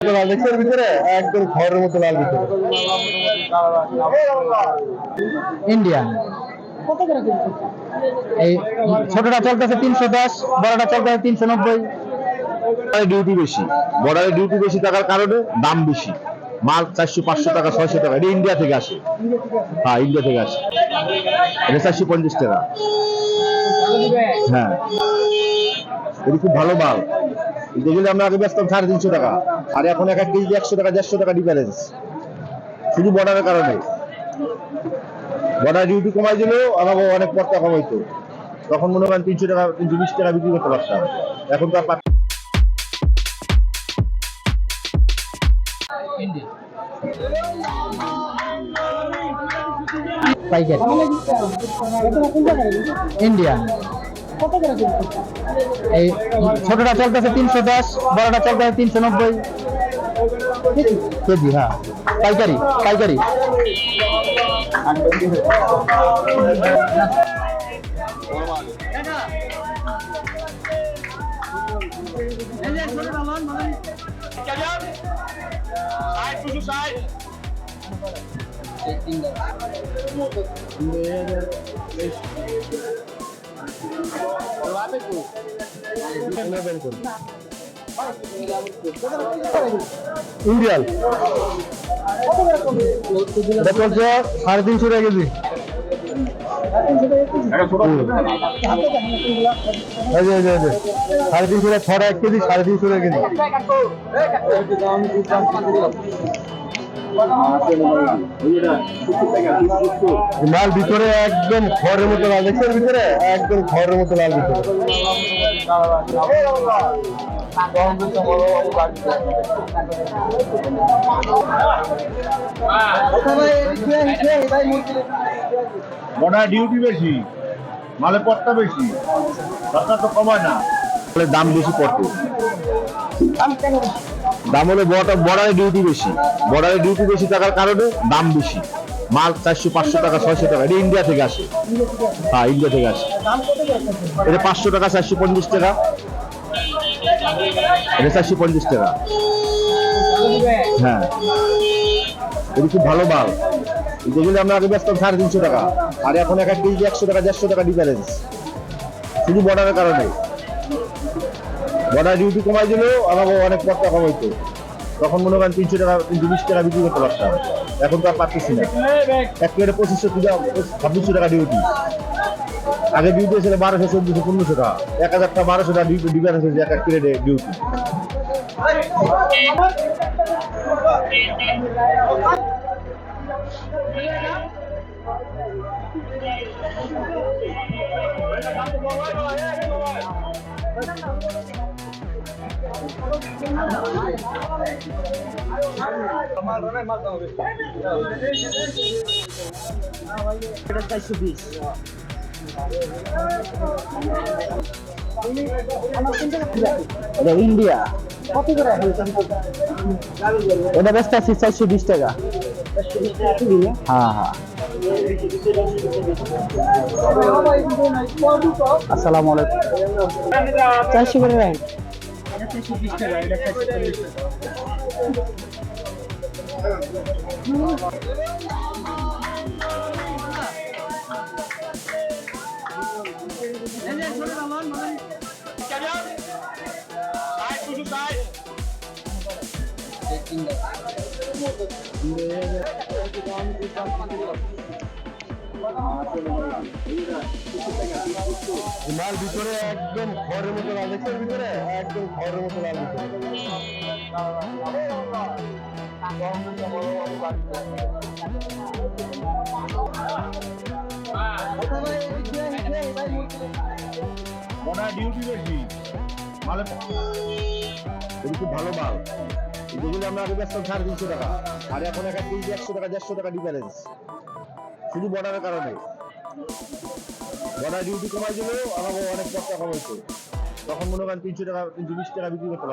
দেখছেন ভিতরে একদম ঘরের মতো লাল ভিতরে ইন্ডিয়ান এই ছোটটা চলতেছে 310, বড়টা চলতেছে 390। ডিউটি বেশি, বর্ডারে ডিউটি বেশি থাকার কারণে দাম বেশি। মাল 400-500 টাকা 600 টাকা, এটা ইন্ডিয়া থেকে আসে। হ্যাঁ, ইন্ডিয়া থেকে আসে। এটা 450 টাকা। হ্যাঁ, এটা খুব ভালো মাল। যেগুলো আমরা আগে বেচতাম 350 টাকা, আর এখন এক কেজি 100 টাকা 150 টাকা ডিফারেন্স, শুধু বর্ডারের কারণে। বর্ডার ডিউটি কমাই দিলেও আমাকে অনেক পর্তা কমাইতো, তখন মনে করেন 300 টাকা 320 টাকা বিক্রি করতে পারতাম। এখন তো আর পাইকারি ইন্ডিয়ান এই ছোটটা চলতেছে 310, বড়টা চলতেছে 390 কেজি। হ্যাঁ, পাইকারি পাইকারি। ইন্ডিয়ান এটা চলছে 350 টাকা কেজি। এই যে 350 টাকা ছটা 1 কেজি, 350 টাকা কেজি। লাল ভিতরে একদম ঘরের মতো লাল, দেখছেন ভিতরে একদম ঘরের মতো লাল ভিতরে। বর্ডার ডিউটি বেশি, মালে পড়তা বেশি, সরকার তো কমায় না, দাম বেশি পড়তো। দাম হলে বর্ডারে ডিউটি বেশি, বর্ডারে ডিউটি বেশি থাকার কারণে দাম বেশি। মাল 400-500 টাকা 600 টাকা, এটা ইন্ডিয়া থেকে আসে। হ্যাঁ, ইন্ডিয়া থেকে আসে। এটা 500 টাকা 450 টাকা, এটা 450 টাকা। হ্যাঁ, এটা খুব ভালো মাল। যেগুলো আমরা আগে বেচতাম 350 টাকা, আর এখন এক কেজি 100 টাকা 150 টাকা ডিফারেন্স, শুধু বর্ডারের কারণে। বর্ডার ডিউটি কমাই দিলেও আমাকে অনেক পর্তা কমাইতো, তখন মনে করেন 300 টাকা 320 টাকা বিক্রি করতে পারতাম। এখন তো আর পারতেছি না। এক প্লেটে 2500 টাকা ডিউটি, আগে ডিউটি ছিল 1200 1400 1500 টাকা, 1000 টাকা 1200 টাকা ডিফারেন্স হয়েছে এক প্লেটে ডিউটি। ইন্ডিয়া এটা বেচতে আছি 420 টাকা। হ্যাঁ হ্যাঁ। আসসালামু আলাইকুম। 400 করে রাখেন। লাল ভিতরে একদম ঘরের মতো লাল, দেখছেন ভিতরে একদম ঘরের মতো লাল ভিতরে। বর্ডার ডিউটি বেশি, মালে এটা খুব ভালো মাল। যেগুলো আমরা আগে বেচতাম 350 টাকা, আর এখন এক কেজি 100 টাকা 150 টাকা ডিফারেন্স, শুধু বর্ডারের কারণে। বর্ডার ডিউটি কমাই দিলেও আমাকে অনেক পর্তা কমাইতো, তখন মনে করেন 300 টাকা 320 টাকা বিক্রি করতে পারতাম।